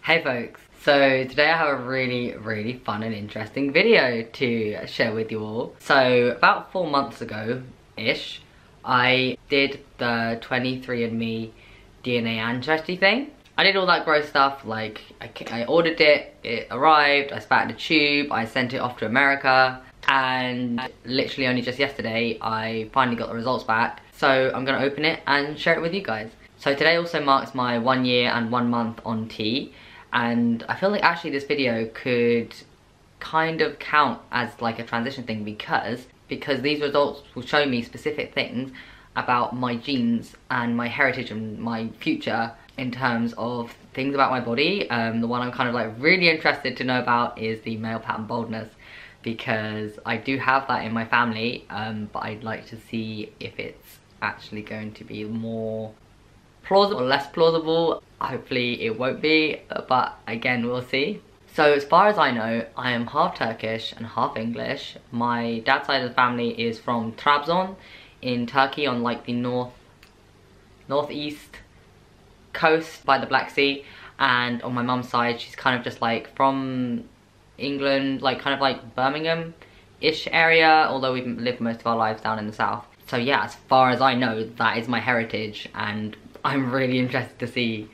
Hey folks, so today I have a really fun and interesting video to share with you all. So about 4 months ago-ish, I did the 23andMe DNA ancestry thing. I did all that gross stuff, like I ordered it, it arrived, I spat in a tube, I sent it off to America, and literally only just yesterday I finally got the results back. So I'm gonna open it and share it with you guys. So today also marks my 1 year and 1 month on T. And I feel like actually this video could kind of count as like a transition thing because these results will show me specific things about my genes and my heritage and my future in terms of things about my body. The one I'm kind of like really interested to know about is the male pattern baldness, because I do have that in my family, but I'd like to see if it's actually going to be more plausible or less plausible. Hopefully it won't be, but again, we'll see. So as far as I know, I am half Turkish and half English. My dad's side of the family is from Trabzon in Turkey, on like the northeast coast by the Black Sea, and on my mum's side she's kind of just like from England, like kind of like Birmingham-ish area, although we've lived most of our lives down in the south. So yeah, as far as I know, that is my heritage, and I'm really interested to see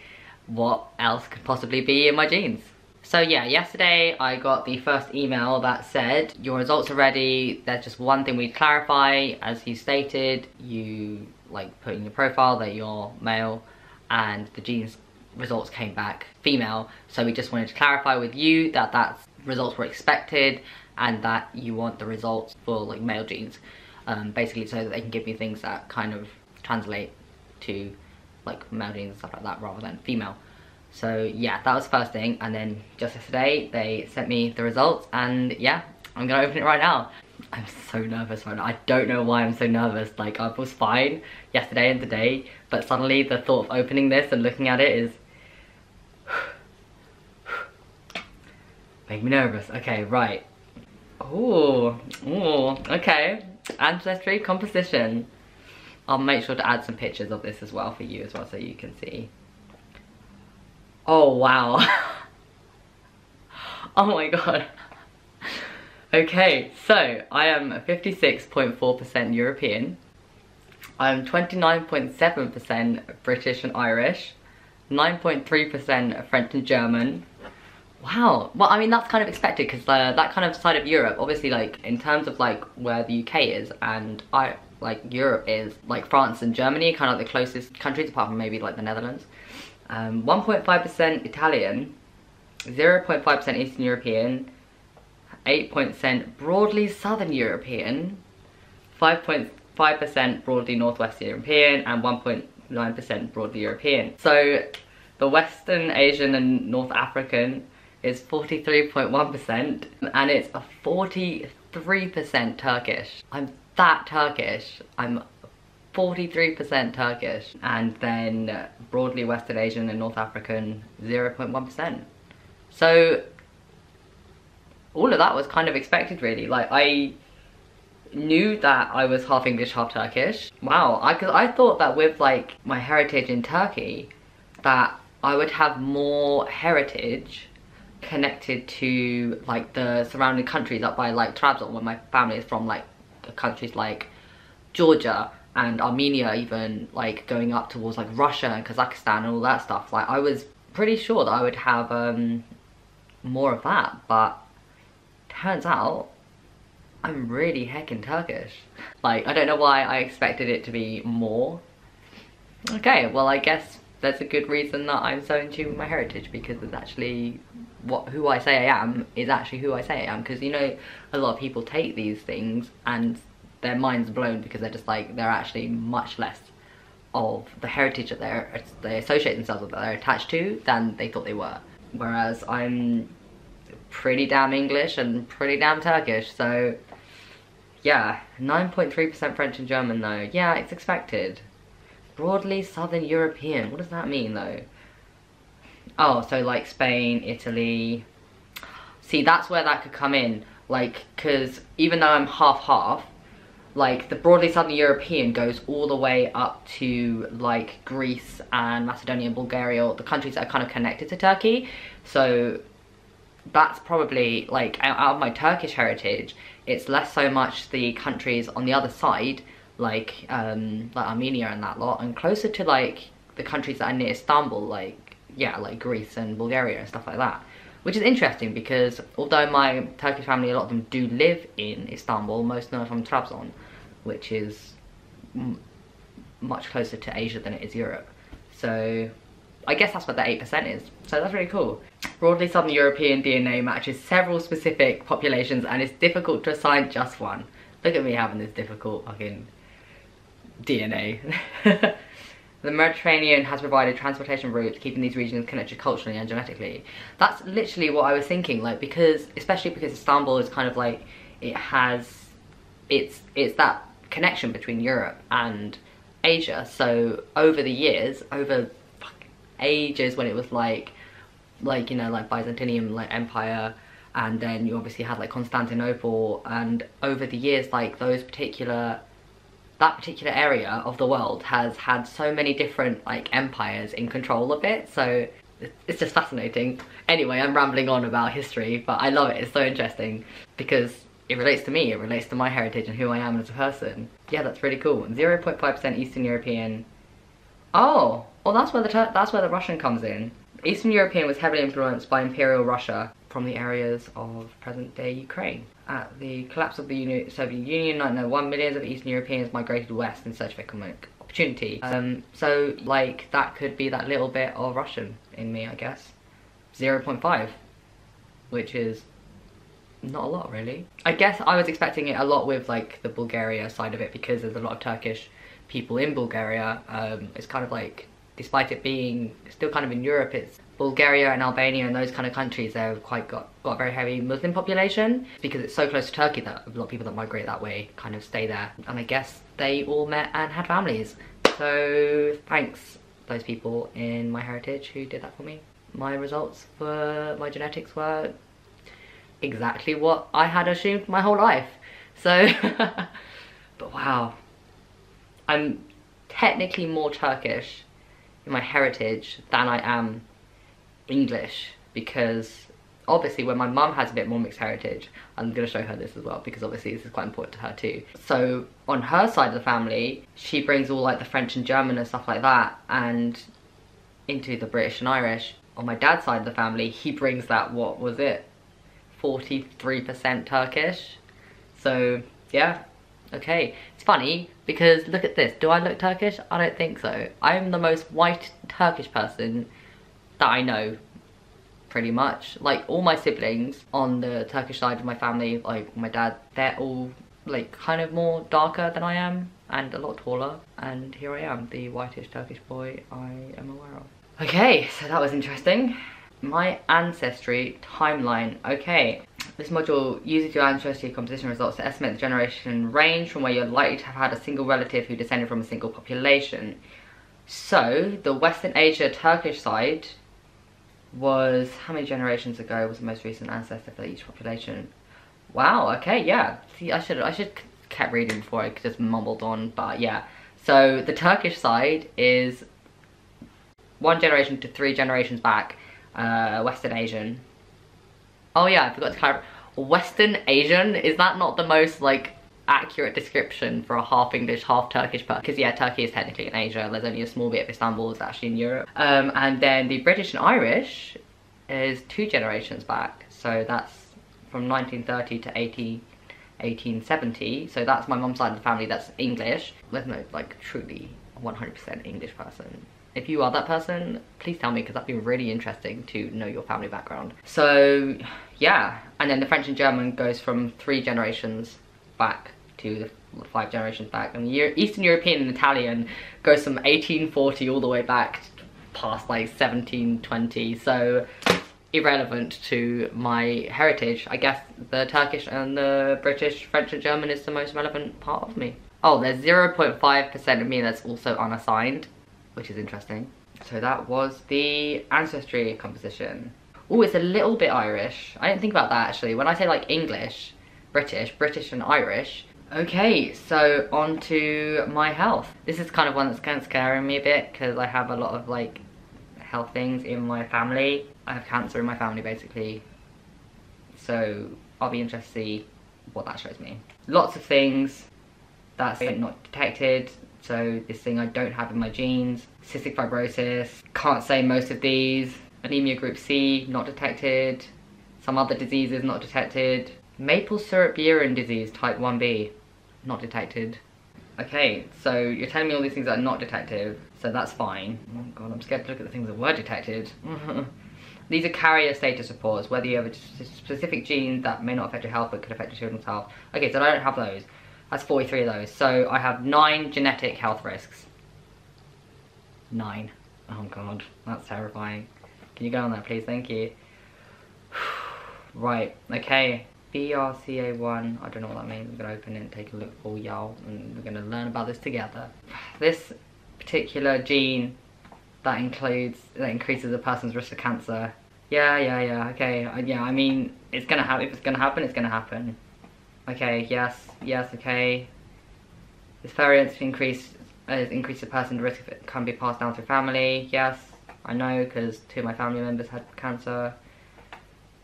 what else could possibly be in my genes. So yeah, yesterday I got the first email that said, your results are ready, there's just one thing we'd clarify. As you stated, you like put in your profile that you're male and the genes results came back female, so we just wanted to clarify with you that that's results were expected and that you want the results for like male genes, basically so that they can give me things that kind of translate to like male genes and stuff like that rather than female. So yeah, that was the first thing, and then just yesterday they sent me the results, and yeah, I'm gonna open it right now. I'm so nervous right now. I don't know why I'm so nervous. Like, I was fine yesterday and today, but suddenly the thought of opening this and looking at it is make me nervous. Okay, right. Ooh, okay. Ancestry Composition. I'll make sure to add some pictures of this as well for you as well, so you can see. Oh wow. Oh my god. Okay, so I am 56.4% European. I'm 29.7% British and Irish. 9.3% French and German. Wow. Well, I mean, that's kind of expected because that kind of side of Europe, obviously, like in terms of like where the UK is and like Europe is, like France and Germany, kind of like the closest countries apart from maybe like the Netherlands. 1.5% Italian, 0.5% Eastern European, 8% broadly Southern European, 5.5% broadly Northwest European, and 1.9% broadly European. So the Western Asian and North African is 43.1%, and it's a 43% Turkish. I'm that Turkish. I'm 43% Turkish, and then broadly Western Asian and North African 0.1%. So all of that was kind of expected, really. Like, I knew that I was half English, half Turkish. Wow, I thought that with like my heritage in Turkey that I would have more heritage connected to like the surrounding countries up by like Trabzon, where my family is from, like countries like Georgia and Armenia, even like going up towards like Russia and Kazakhstan and all that stuff. Like, I was pretty sure that I would have more of that, but turns out I'm really heckin' Turkish. Like, I don't know why I expected it to be more. Okay, well, I guess there's a good reason that I'm so in tune with my heritage, because it's actually who I say I am is actually who I say I am. Because, you know, a lot of people take these things and their mind's blown because they're just like, they're actually much less of the heritage that they associate themselves with, that they're attached to, than they thought they were. Whereas I'm pretty damn English and pretty damn Turkish, so yeah. 9.3% French and German though. Yeah, it's expected. Broadly Southern European. What does that mean though? Oh, so like Spain, Italy. See, that's where that could come in. Like, because even though I'm half-half, like the broadly Southern European goes all the way up to like Greece and Macedonia and Bulgaria, the countries that are kind of connected to Turkey. So that's probably like out of my Turkish heritage, it's less so much the countries on the other side, like Armenia and that lot, and closer to like the countries that are near Istanbul, like yeah, like Greece and Bulgaria and stuff like that. Which is interesting because although my Turkish family, a lot of them do live in Istanbul, most of them are from Trabzon, which is much closer to Asia than it is Europe. So I guess that's what that 8% is. So that's really cool. Broadly Southern European DNA matches several specific populations and it's difficult to assign just one. Look at me having this difficult fucking DNA. The Mediterranean has provided transportation routes, keeping these regions connected culturally and genetically. That's literally what I was thinking, like, because, especially because Istanbul is kind of like, it's that connection between Europe and Asia. So over the years, over ages, when it was like you know, like Byzantium like empire, and then you obviously had like Constantinople, and over the years, like that particular area of the world has had so many different like empires in control of it. So it's just fascinating. Anyway, I'm rambling on about history, but I love it. It's so interesting because it relates to me, it relates to my heritage and who I am as a person. Yeah, that's really cool. 0.5% Eastern European. Oh, well that's where the Russian comes in. Eastern European was heavily influenced by Imperial Russia from the areas of present-day Ukraine. At the collapse of the Soviet Union, 1991, millions of Eastern Europeans migrated west in search of economic opportunity. So like that could be that little bit of Russian in me, I guess. 0.5, which is not a lot really. I guess I was expecting it a lot with like the Bulgaria side of it because there's a lot of Turkish people in Bulgaria. It's kind of like, despite it being still kind of in Europe, it's Bulgaria and Albania and those kind of countries, they've quite got a very heavy Muslim population because it's so close to Turkey that a lot of people that migrate that way kind of stay there. And I guess they all met and had families. So thanks those people in my heritage who did that for me. My results for my genetics were exactly what I had assumed my whole life. So, but wow. I'm technically more Turkish in my heritage than I am English, because obviously when my mum has a bit more mixed heritage, I'm going to show her this as well because obviously this is quite important to her too. So on her side of the family, she brings all like the French and German and stuff like that and into the British and Irish. On my dad's side of the family, he brings that, what was it, 43% Turkish. So yeah, okay. It's funny because look at this, do I look Turkish? I don't think so. I'm the most white Turkish person that I know, pretty much. Like all my siblings on the Turkish side of my family, like my dad, they're all like kind of more darker than I am and a lot taller, and here I am, the whitest Turkish boy I am aware of. Okay, so that was interesting. My ancestry timeline. Okay, this module uses your ancestry composition results to estimate the generation range from where you're likely to have had a single relative who descended from a single population. So the Western Asia Turkish side was, how many generations ago was the most recent ancestor for each population? Wow, okay, yeah. See, I should kept reading before I just mumbled on, but yeah. So the Turkish side is 1 generation to 3 generations back, Western Asian. Oh yeah, I forgot to clarify. Western Asian, is that not the most like accurate description for a half English, half Turkish person? Because yeah, Turkey is technically in Asia. There's only a small bit of Istanbul is actually in Europe. And then the British and Irish is 2 generations back. So that's from 1930 to 1870. So that's my mum's side of the family, that's English. There's no like truly 100% English person. If you are that person, please tell me, because that'd be really interesting to know your family background. So yeah, and then the French and German goes from 3 generations back to the 5 generations back, and the Eastern European and Italian goes from 1840 all the way back past like 1720. So irrelevant to my heritage. I guess the Turkish and the British, French and German is the most relevant part of me. Oh, there's 0.5% of me that's also unassigned, which is interesting. So that was the ancestry composition. Oh, it's a little bit Irish. I didn't think about that actually. When I say like English, British and Irish, Okay, so on to my health. This is kind of one that's kind of scaring me a bit because I have a lot of like health things in my family. I have cancer in my family basically. So I'll be interested to see what that shows me. Lots of things that's not detected. So this thing I don't have in my genes. Cystic fibrosis, can't say most of these. Anemia group C, not detected. Some other diseases not detected. Maple syrup urine disease type 1B, not detected. Okay, so you're telling me all these things are not detected, so that's fine. Oh god, I'm scared to look at the things that were detected. These are carrier status reports, whether you have a specific gene that may not affect your health but could affect your children's health. Okay, so I don't have those. That's 43 of those. So I have 9 genetic health risks. 9. Oh god, that's terrifying. Can you go on that please? Thank you. Right, okay. BRCA1, I don't know what that means. I'm going to open it and take a look for y'all, and we're going to learn about this together. This particular gene that increases a person's risk of cancer. Yeah, okay. Yeah, I mean, it's going to happen. If it's going to happen, it's going to happen. Okay, yes, okay. This variant increase a person's risk if it can be passed down through family. Yes, I know, because 2 of my family members had cancer.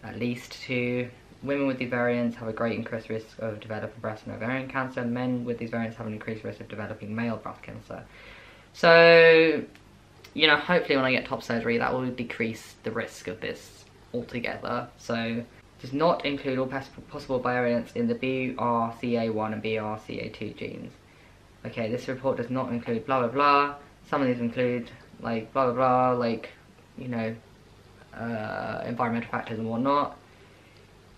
At least 2. Women with these variants have a great increased risk of developing breast and ovarian cancer. Men with these variants have an increased risk of developing male breast cancer. So, you know, hopefully when I get top surgery, that will decrease the risk of this altogether. So, does not include all possible variants in the BRCA1 and BRCA2 genes. Okay, this report does not include blah blah blah. Some of these include like blah blah blah, like, you know, environmental factors and whatnot.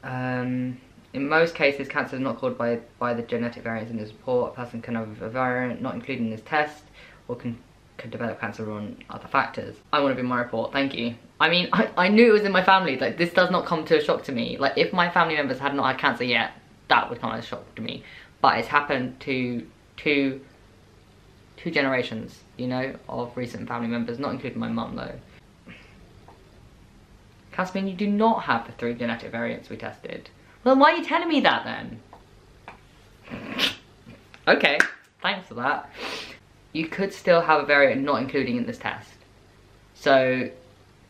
In most cases, cancer is not caused by the genetic variants in this report. A person can have a variant not included in this test, or could develop cancer on other factors. I want to be my report, thank you. I mean, I knew it was in my family. Like, this does not come to a shock to me. Like, if my family members had not had cancer yet, that would come as a shock to me. But it's happened to two generations, you know, of recent family members, not including my mum though. Casmin, you do not have the 3 genetic variants we tested. Well, why are you telling me that then? Okay, thanks for that. You could still have a variant not including in this test. So,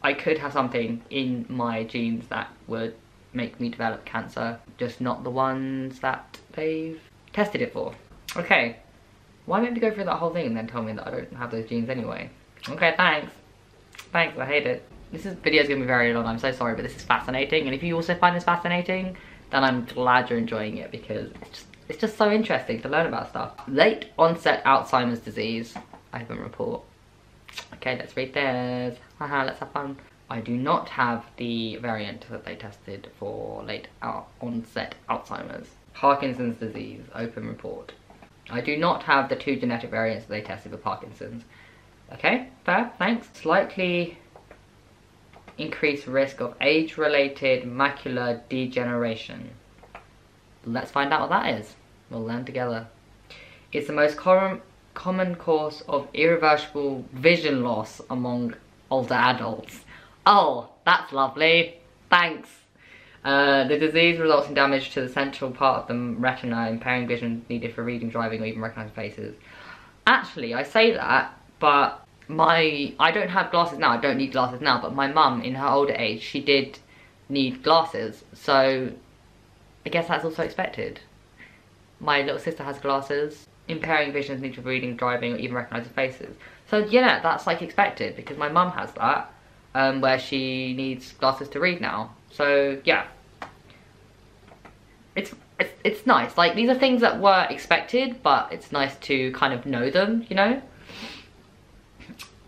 I could have something in my genes that would make me develop cancer, just not the ones that they've tested it for. Okay, why don't you go through that whole thing and then tell me that I don't have those genes anyway? Okay, thanks. Thanks, I hate it. This video is going to be very long, I'm so sorry, but this is fascinating. And if you also find this fascinating, then I'm glad you're enjoying it, because it's just so interesting to learn about stuff. Late onset Alzheimer's disease, open report. Okay, let's read this. Haha, let's have fun. I do not have the variant that they tested for late onset Alzheimer's. Parkinson's disease, open report. I do not have the 2 genetic variants that they tested for Parkinson's. Okay, fair, thanks. Slightly increased risk of age-related macular degeneration. Let's find out what that is. We'll learn together. It's the most common cause of irreversible vision loss among older adults. Oh, that's lovely. Thanks. The disease results in damage to the central part of the retina, impairing vision needed for reading, driving, or even recognizing faces. Actually, I say that, but I don't have glasses now, I don't need glasses now, but my mum, in her older age, she did need glasses, so I guess that's also expected. My little sister has glasses, impairing vision needed for reading, driving, or even recognizing faces. So yeah, that's like expected, because my mum has that, where she needs glasses to read now. So yeah, it's nice. Like, these are things that were expected, but it's nice to kind of know them, you know.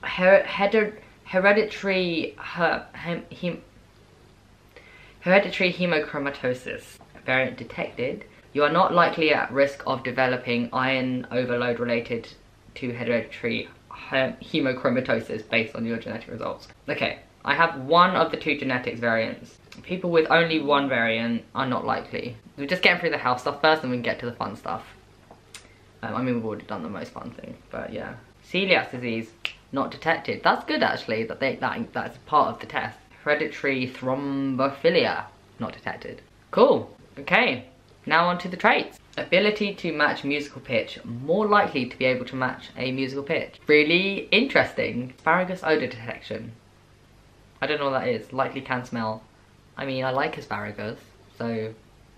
Hereditary hemochromatosis variant detected. You are not likely at risk of developing iron overload related to hereditary hemochromatosis based on your genetic results. Okay, I have 1 of the 2 genetics variants. People with only 1 variant are not likely. We're just getting through the health stuff first and we can get to the fun stuff. I mean, we've already done the most fun thing, but yeah. Celiac disease, not detected. That's good actually, that's part of the test. Hereditary thrombophilia, not detected. Cool, okay. Now on to the traits. Ability to match musical pitch. More likely to be able to match a musical pitch. Really interesting. Asparagus odor detection. I don't know what that is. Likely can smell. I mean, I like asparagus, so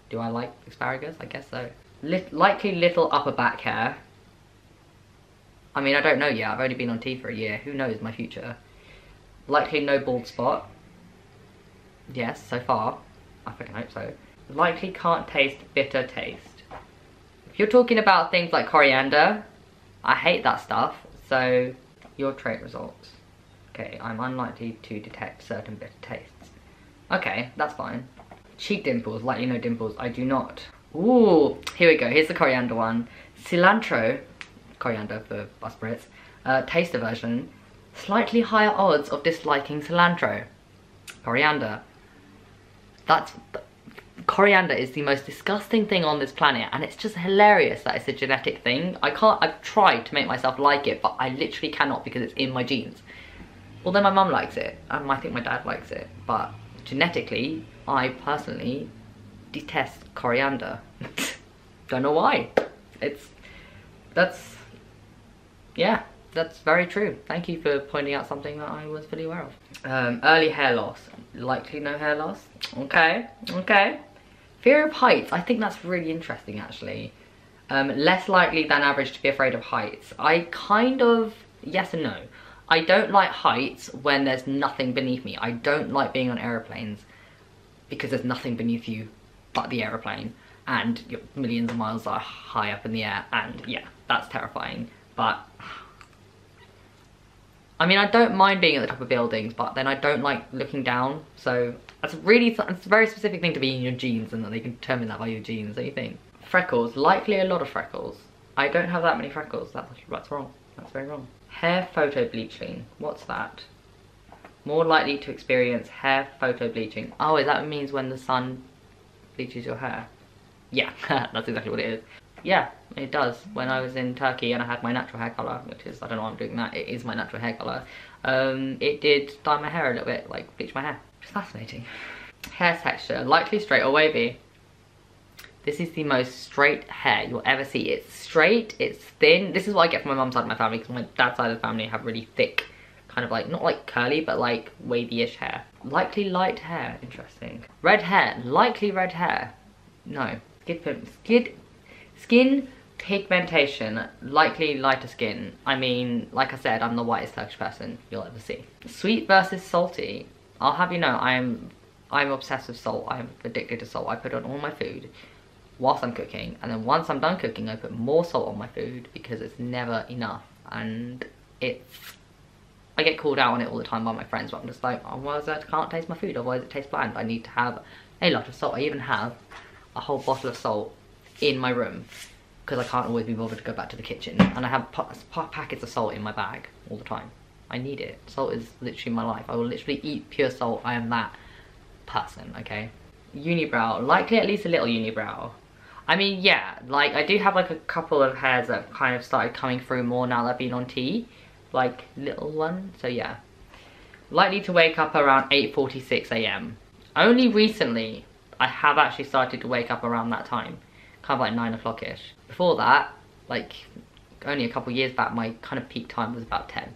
do I like asparagus? I guess so. Likely little upper back hair. I mean, I don't know yet. I've only been on T for a year. Who knows my future? Likely no bald spot. Yes, so far. I fucking hope so. Likely can't taste bitter taste. If you're talking about things like coriander, I hate that stuff. So, your trait results. Okay, I'm unlikely to detect certain bitter tastes. Okay, that's fine. Cheek dimples, likely no dimples. I do not. Ooh, here we go. Here's the coriander one. Cilantro, coriander for us Brits, taste aversion. Slightly higher odds of disliking cilantro. Coriander. Coriander is the most disgusting thing on this planet, and it's just hilarious that it's a genetic thing. I've tried to make myself like it, but I literally cannot because it's in my genes. Well, then my mum likes it, and I think my dad likes it, but genetically, I personally detest coriander. Don't know why. That's very true. Thank you for pointing out something that I was fully aware of. Early hair loss. Likely no hair loss. Okay, okay. Fear of heights. I think that's really interesting, actually. Less likely than average to be afraid of heights. I kind of, yes and no. I don't like heights when there's nothing beneath me. I don't like being on aeroplanes because there's nothing beneath you but the aeroplane, and you're millions of miles are high up in the air, and yeah, that's terrifying. But I mean, I don't mind being at the top of buildings, but then I don't like looking down. So it's a very specific thing to be in your genes, and that they can determine that by your genes. Don't you think? Freckles, likely a lot of freckles. I don't have that many freckles. That's wrong. That's very wrong. Hair photo bleaching. What's that? More likely to experience hair photo bleaching. Oh, that means when the sun bleaches your hair. Yeah, that's exactly what it is. Yeah, it does. When I was in Turkey and I had my natural hair colour, which is, I don't know why I'm doing that, it is my natural hair colour, it did dye my hair a little bit, like bleach my hair. It's fascinating. Hair texture, likely straight or wavy. This is the most straight hair you'll ever see. It's straight, it's thin. This is what I get from my mum's side of my family, because my dad's side of the family have really thick, kind of like, not like curly, but like wavy-ish hair. Likely light hair, interesting. Red hair, likely red hair. No. Skin pigmentation, likely lighter skin. I mean, like I said, I'm the whitest Turkish person you'll ever see. Sweet versus salty. I'll have you know, I'm obsessed with salt. I'm addicted to salt. I put on all my food whilst I'm cooking, and then once I'm done cooking, I put more salt on my food because it's never enough, and I get called out on it all the time by my friends, but I'm just like, otherwise I can't taste my food, otherwise it tastes bland. I need to have a lot of salt. I even have a whole bottle of salt in my room because I can't always be bothered to go back to the kitchen, and I have packets of salt in my bag all the time. I need it. Salt is literally my life. I will literally eat pure salt. I am that person, okay? Unibrow, likely at least a little unibrow. I mean, yeah, like I do have like a couple of hairs that have kind of started coming through more now that I've been on tea, like little one, so yeah. Likely to wake up around 8:46 AM. Only recently I have actually started to wake up around that time, kind of like 9 o'clock-ish. Before that, like only a couple years back, my kind of peak time was about 10.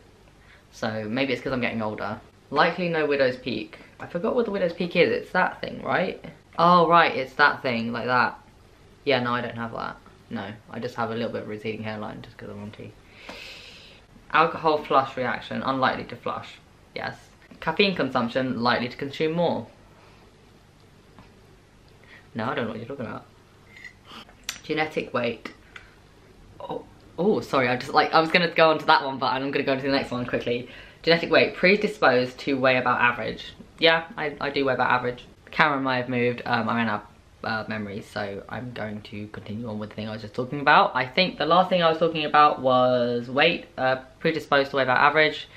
So maybe it's because I'm getting older. Likely no widow's peak. I forgot what the widow's peak is. It's that thing, right? Oh right, it's that thing, like that. Yeah, no, I don't have that. No, I just have a little bit of receding hairline just because I'm on tea. Alcohol flush reaction, unlikely to flush. Yes. Caffeine consumption, likely to consume more. No, I don't know what you're talking about. Genetic weight. Oh, sorry, I was gonna go on to that one, but I'm gonna go to the next one quickly. Genetic weight, predisposed to weigh about average. Yeah, I do weigh about average. The camera might have moved, I ran out of memory, so I'm going to continue on with the thing I was just talking about. I think the last thing I was talking about was weight, predisposed to weigh about average.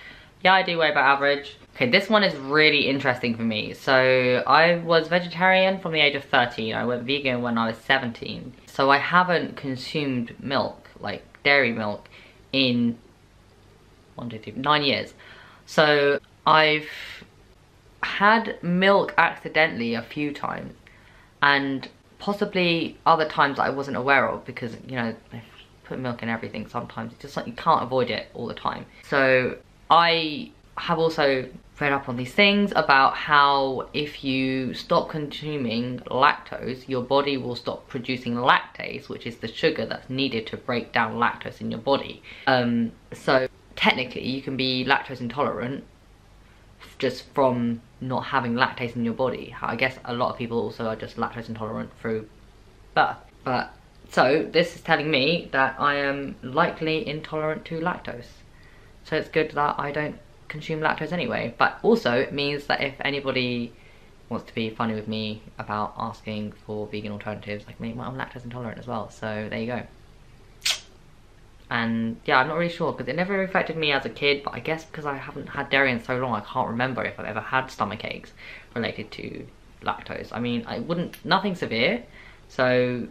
Yeah, I do weigh about average. Okay, this one is really interesting for me. So I was vegetarian from the age of 13. I went vegan when I was 17. So I haven't consumed milk, like dairy milk, in 9 years. So I've had milk accidentally a few times, and possibly other times that I wasn't aware of, because, you know, they put milk in everything sometimes. It's just like you can't avoid it all the time. So I have also read up on these things about how if you stop consuming lactose, your body will stop producing lactase, which is the sugar that's needed to break down lactose in your body. So technically you can be lactose intolerant just from not having lactase in your body. I guess a lot of people also are just lactose intolerant through birth. But so this is telling me that I am likely intolerant to lactose. So it's good that I don't consume lactose anyway. But also it means that if anybody wants to be funny with me about asking for vegan alternatives like me, well, I'm lactose intolerant as well, so there you go. And yeah, I'm not really sure because it never affected me as a kid, but I guess because I haven't had dairy in so long, I can't remember if I've ever had stomach aches related to lactose. I mean, nothing severe. So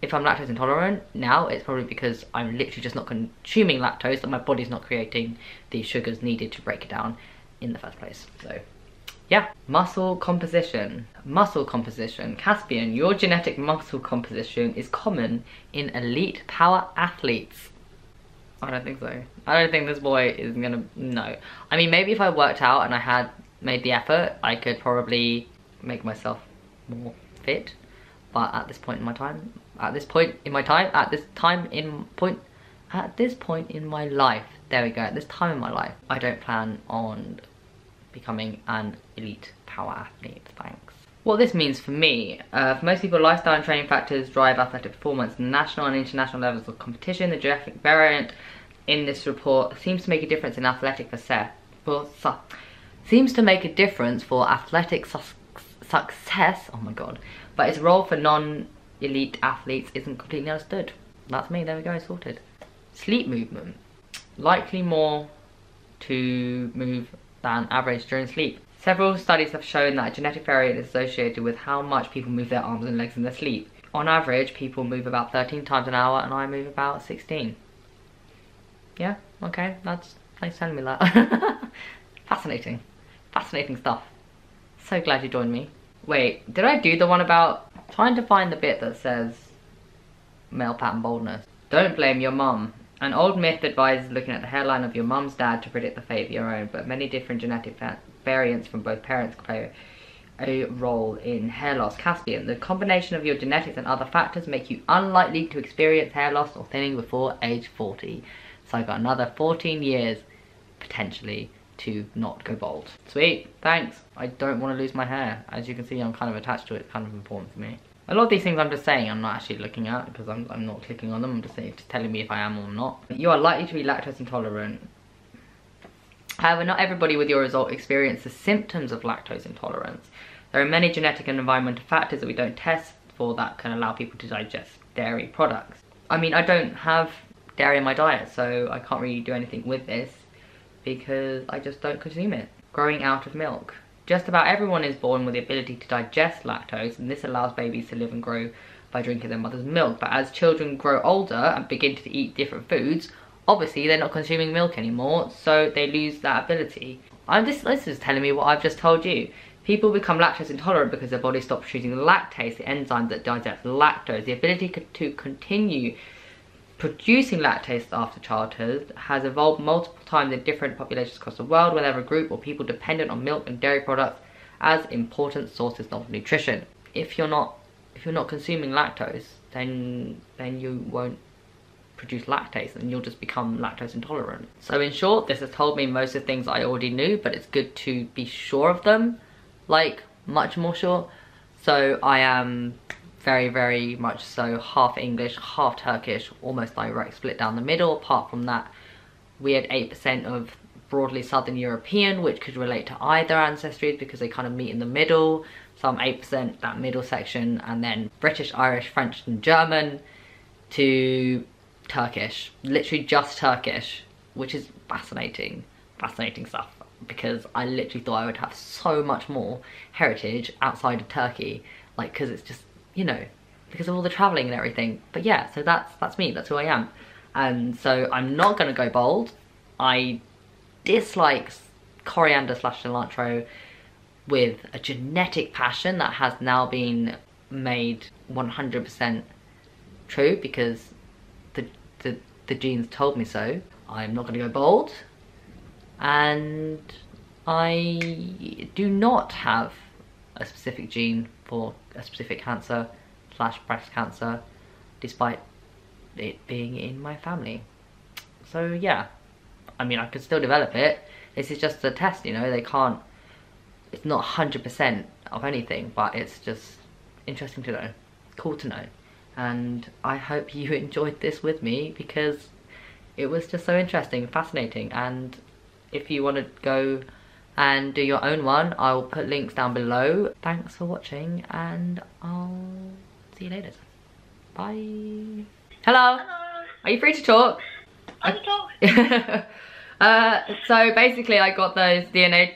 if I'm lactose intolerant now, it's probably because I'm literally just not consuming lactose, that my body's not creating the sugars needed to break it down in the first place. So yeah. Muscle composition. Muscle composition. Caspian, your genetic muscle composition is common in elite power athletes. I don't think so. I don't think this boy is gonna, no. I mean, maybe if I worked out and I had made the effort, I could probably make myself more fit. But at this point in my time, at this point in my life, there we go, at this time in my life, I don't plan on becoming an elite power athlete, thanks. What this means for me, for most people, lifestyle and training factors drive athletic performance. National and international levels of competition. The genetic variant in this report seems to make a difference in athletic success. Oh my god. But its role for non-elite athletes isn't completely understood. That's me, there we go, sorted. Sleep movement. Likely more to move than average during sleep. Several studies have shown that a genetic variant is associated with how much people move their arms and legs in their sleep. On average, people move about 13 times an hour and I move about 16. Yeah, okay, thanks for telling me that. Fascinating. Fascinating stuff. So glad you joined me. Wait, did I do the one about trying to find the bit that says male pattern baldness? Don't blame your mum. An old myth advises looking at the hairline of your mum's dad to predict the fate of your own, but many different genetic variants from both parents play a role in hair loss. Caspian, the combination of your genetics and other factors make you unlikely to experience hair loss or thinning before age 40. So I got another 14 years, potentially, to not go bald. Sweet, thanks. I don't want to lose my hair. As you can see, I'm kind of attached to it. It's kind of important for me. A lot of these things I'm just saying, I'm not actually looking at because I'm not clicking on them. I'm just saying, it's telling me if I am or not. You are likely to be lactose intolerant. However, not everybody with your result experiences symptoms of lactose intolerance. There are many genetic and environmental factors that we don't test for that can allow people to digest dairy products. I mean, I don't have dairy in my diet, so I can't really do anything with this because I just don't consume it. Growing out of milk. Just about everyone is born with the ability to digest lactose, and this allows babies to live and grow by drinking their mother's milk. But as children grow older and begin to eat different foods, obviously they're not consuming milk anymore, so they lose that ability. This is telling me what I've just told you. People become lactose intolerant because their body stops producing lactase, the enzyme that digests lactose. The ability to continue producing lactase after childhood has evolved multiple times in different populations across the world, whenever a group or people dependent on milk and dairy products as important sources of nutrition. If you're not consuming lactose, then you won't produce lactase and you'll just become lactose intolerant. So in short, this has told me most of the things I already knew, but it's good to be sure of them, like much more sure. So I am very, very much so half English, half Turkish, almost direct split down the middle. Apart from that weird 8% of broadly Southern European, which could relate to either ancestries because they kind of meet in the middle. So I'm 8% that middle section, and then British, Irish, French and German to Turkish, literally just Turkish, which is fascinating stuff, because I literally thought I would have so much more heritage outside of Turkey, like, because it's just, you know, because of all the traveling and everything. But yeah, so that's me, that's who I am. And so I'm not gonna go bald. I dislike coriander / cilantro with a genetic passion that has now been made 100% true because the genes told me so. I'm not gonna go bold, and I do not have a specific gene for a specific cancer / breast cancer, despite it being in my family. So yeah, I mean, I could still develop it. This is just a test, you know. They can't, it's not 100% of anything, but it's just interesting to know, cool to know. And I hope you enjoyed this with me because it was just so interesting and fascinating. And if you want to go and do your own one, I'll put links down below. Thanks for watching, and I'll see you later. Bye. Hello. Hello. Are you free to talk? I can talk. So basically I got those DNA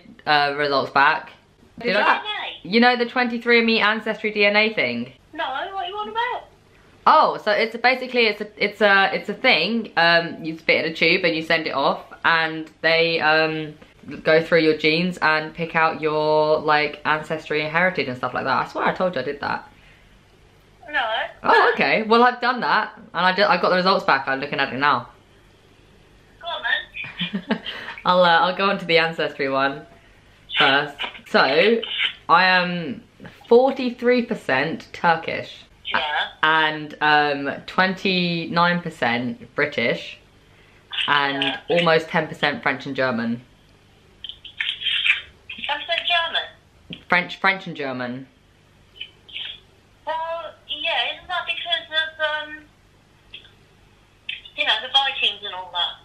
results back. Did I? You know the 23andMe Ancestry DNA thing? No, what are you on about? Oh, so it's basically it's a thing. You spit in a tube and you send it off, and they go through your genes and pick out your like ancestry and heritage and stuff like that. I swear I told you I did that. No. Oh, okay. Well, I've done that, and I got the results back. I'm looking at it now. Go on then. I'll go on to the ancestry one first. So I am 43% Turkish. Yeah. And 29% British, and almost 10% French and German. 10% German? French and German. Well, yeah, isn't that because of, you know, the Vikings and all that?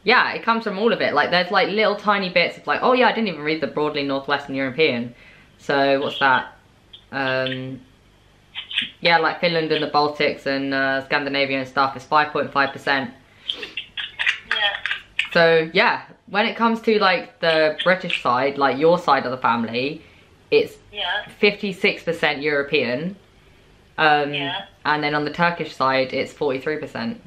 Yeah, it comes from all of it. Like, there's like little tiny bits of like, oh yeah, I didn't even read the broadly Northwestern European. So what's that? Yeah, like Finland and the Baltics and Scandinavia and stuff is 5.5%. Yeah. So yeah, when it comes to like the British side, like your side of the family, it's 56% European. And then on the Turkish side, it's 43%.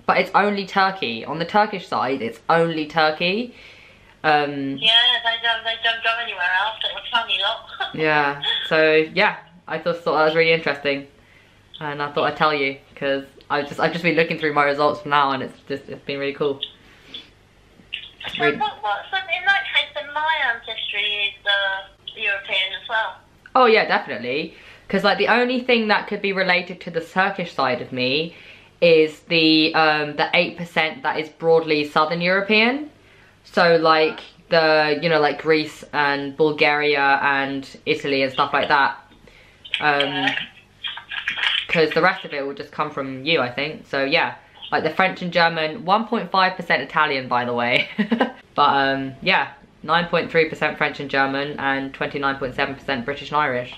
But it's only Turkey. On the Turkish side, it's only Turkey. Yeah, they don't go anywhere else. It's funny, lot. Yeah. So yeah, I just thought that was really interesting, and I thought I'd tell you because I've just been looking through my results from now, and it's been really cool. So in that case, then my ancestry is European as well. Oh yeah, definitely. Because like the only thing that could be related to the Turkish side of me is the 8% that is broadly Southern European. So like the, you know, like Greece and Bulgaria and Italy and stuff like that. Because the rest of it will just come from you, I think. So yeah, like the French and German, 1.5% Italian, by the way. But yeah, 9.3% French and German and 29.7% British and Irish.